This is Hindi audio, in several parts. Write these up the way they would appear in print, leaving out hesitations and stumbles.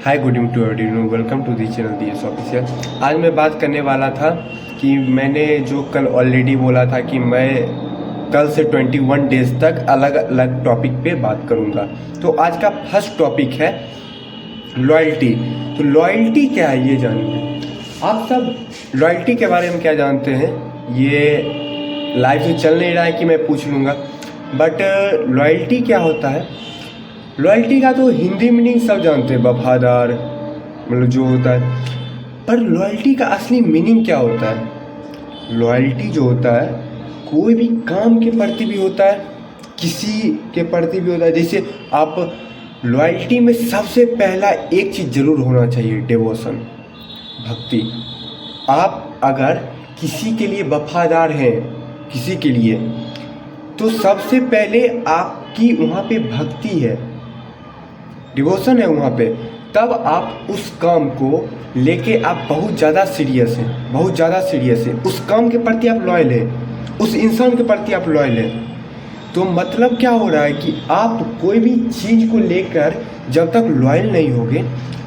Hi good evening to everyone, welcome to the channel D S official. आज मैं बात करने वाला था कि मैंने जो कल ऑलरेडी बोला था कि मैं कल से 21 डेज तक अलग अलग टॉपिक पे बात करूंगा। तो आज का फर्स्ट टॉपिक है लॉयल्टी। तो लॉयल्टी क्या है ये जानिए। आप सब लॉयल्टी के बारे में क्या जानते हैं? ये लाइव से चल नहीं रहा है कि मैं पूछ लूँगा, बट लॉयल्टी क्या होता है? लॉयल्टी का तो हिंदी मीनिंग सब जानते हैं, वफादार मतलब जो होता है। पर लॉयल्टी का असली मीनिंग क्या होता है? लॉयल्टी जो होता है कोई भी काम के प्रति भी होता है, किसी के प्रति भी होता है। जैसे आप लॉयल्टी में सबसे पहला एक चीज़ ज़रूर होना चाहिए, डिवोशन, भक्ति। आप अगर किसी के लिए वफादार हैं, किसी के लिए, तो सबसे पहले आपकी वहाँ पे भक्ति है, डिवोशन है वहाँ पे, तब आप उस काम को लेके आप बहुत ज़्यादा सीरियस हैं, बहुत ज़्यादा सीरियस है। उस काम के प्रति आप लॉयल हैं, उस इंसान के प्रति आप लॉयल हैं। तो मतलब क्या हो रहा है कि आप कोई भी चीज़ को लेकर जब तक लॉयल नहीं होगे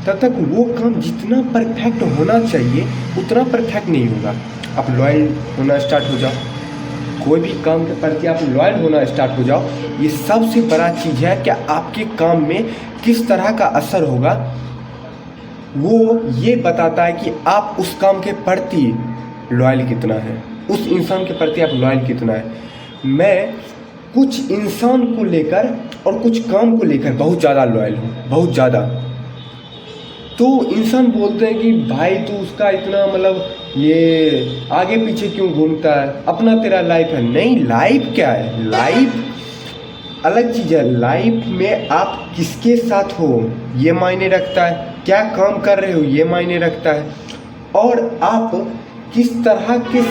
तब तक वो काम जितना परफेक्ट होना चाहिए उतना परफेक्ट नहीं होगा। आप लॉयल होना स्टार्ट हो जाओ, कोई भी काम के प्रति आप लॉयल होना स्टार्ट हो जाओ, ये सबसे बड़ा चीज़ है कि आपके काम में किस तरह का असर होगा। वो ये बताता है कि आप उस काम के प्रति लॉयल कितना है, उस इंसान के प्रति आप लॉयल कितना है। मैं कुछ इंसान को लेकर और कुछ काम को लेकर बहुत ज़्यादा लॉयल हूँ, बहुत ज़्यादा। तो इंसान बोलते हैं कि भाई तू उसका इतना मतलब ये आगे पीछे क्यों घूमता है, अपना तेरा लाइफ है। नहीं, लाइफ क्या है? लाइफ अलग चीज़ है। लाइफ में आप किसके साथ हो ये मायने रखता है, क्या काम कर रहे हो ये मायने रखता है, और आप किस तरह के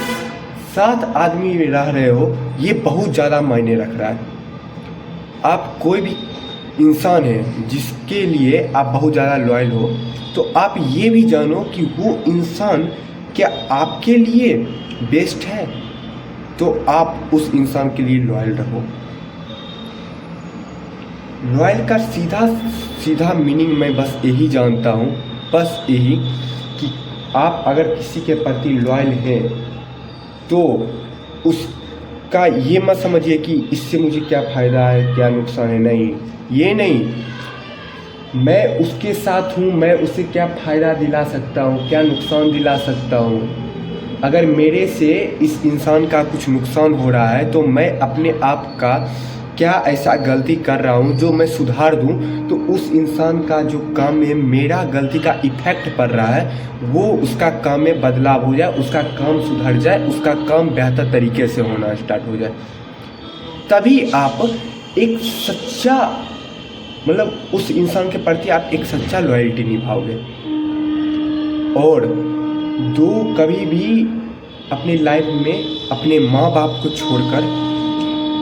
साथ आदमी रह रहे हो ये बहुत ज़्यादा मायने रख रहा है। आप कोई भी इंसान है जिसके लिए आप बहुत ज़्यादा लॉयल हो, तो आप ये भी जानो कि वो इंसान क्या आपके लिए बेस्ट है, तो आप उस इंसान के लिए लॉयल रहो। लॉयल का सीधा सीधा मीनिंग मैं बस यही जानता हूँ, बस यही कि आप अगर किसी के प्रति लॉयल हैं तो उसका ये मत समझिए कि इससे मुझे क्या फ़ायदा है, क्या नुकसान है। नहीं, ये नहीं, मैं उसके साथ हूँ, मैं उसे क्या फ़ायदा दिला सकता हूँ, क्या नुकसान दिला सकता हूँ। अगर मेरे से इस इंसान का कुछ नुकसान हो रहा है तो मैं अपने आप का क्या ऐसा गलती कर रहा हूँ जो मैं सुधार दूँ, तो उस इंसान का जो काम में मेरा गलती का इफ़ेक्ट पड़ रहा है वो उसका काम में बदलाव हो जाए, उसका काम सुधर जाए, उसका काम बेहतर तरीके से होना स्टार्ट हो जाए। तभी आप एक सच्चा मतलब उस इंसान के प्रति आप एक सच्चा लॉयल्टी निभाओगे। और दो कभी भी अपनी लाइफ में अपने माँ बाप को छोड़कर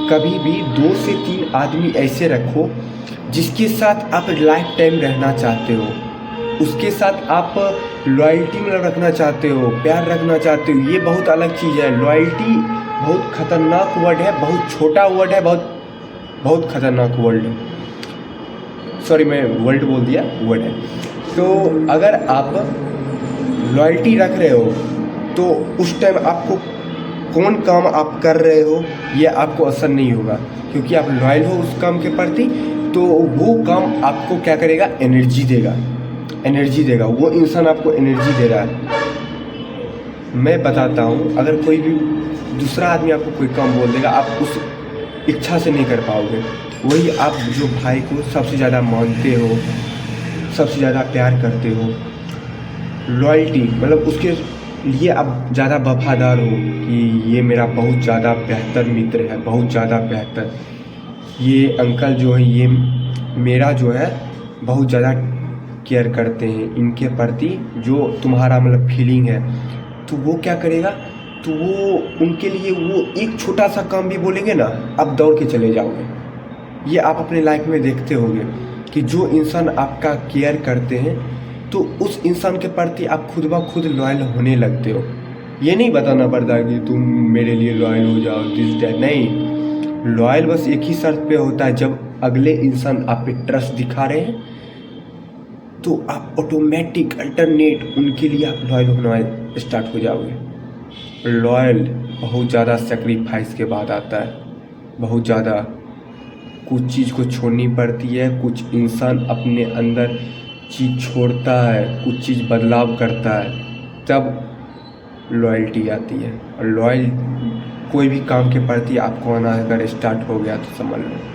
कभी भी 2 से 3 आदमी ऐसे रखो जिसके साथ आप लाइफ टाइम रहना चाहते हो, उसके साथ आप लॉयल्टी में रखना चाहते हो, प्यार रखना चाहते हो। ये बहुत अलग चीज़ है। लॉयल्टी बहुत ख़तरनाक वर्ड है, बहुत छोटा वर्ड है, बहुत ख़तरनाक वर्ड है। सॉरी, मैं वर्ड बोल दिया, वर्ड है। तो अगर आप लॉयल्टी रख रहे हो तो उस टाइम आपको कौन काम आप कर रहे हो ये आपको असर नहीं होगा, क्योंकि आप लॉयल हो उस काम के प्रति। तो वो काम आपको क्या करेगा? एनर्जी देगा, एनर्जी देगा। वो इंसान आपको एनर्जी दे रहा है। मैं बताता हूँ, अगर कोई भी दूसरा आदमी आपको कोई काम बोल देगा, आप उस इच्छा से नहीं कर पाओगे। वही आप जो भाई को सबसे ज़्यादा मानते हो, सबसे ज़्यादा प्यार करते हो, लॉयल्टी मतलब उसके लिए आप ज़्यादा वफादार हो कि ये मेरा बहुत ज़्यादा बेहतर मित्र है, बहुत ज़्यादा बेहतर, ये अंकल जो है ये मेरा जो है बहुत ज़्यादा केयर करते हैं, इनके प्रति जो तुम्हारा मतलब फीलिंग है, तो वो क्या करेगा? तो वो उनके लिए वो एक छोटा सा काम भी बोलेंगे ना, आप दौड़ के चले जाओगे। ये आप अपने लाइफ में देखते होंगे कि जो इंसान आपका केयर करते हैं तो उस इंसान के प्रति आप खुद ब खुद लॉयल होने लगते हो। ये नहीं बताना पड़ता कि तुम मेरे लिए लॉयल हो जाओ, दिस डैट। नहीं, लॉयल बस एक ही शर्त पे होता है, जब अगले इंसान आप पे ट्रस्ट दिखा रहे हैं तो आप ऑटोमेटिक अल्टरनेट उनके लिए आप लॉयल होना स्टार्ट हो जाओगे। लॉयल बहुत ज़्यादा सेक्रीफाइस के बाद आता है, बहुत ज़्यादा कुछ चीज़ को छोड़नी पड़ती है। कुछ इंसान अपने अंदर चीज़ छोड़ता है, कुछ चीज़ बदलाव करता है, तब लॉयल्टी आती है। और लॉयल कोई भी काम के प्रति आपको आना अगर स्टार्ट हो गया तो समझ लो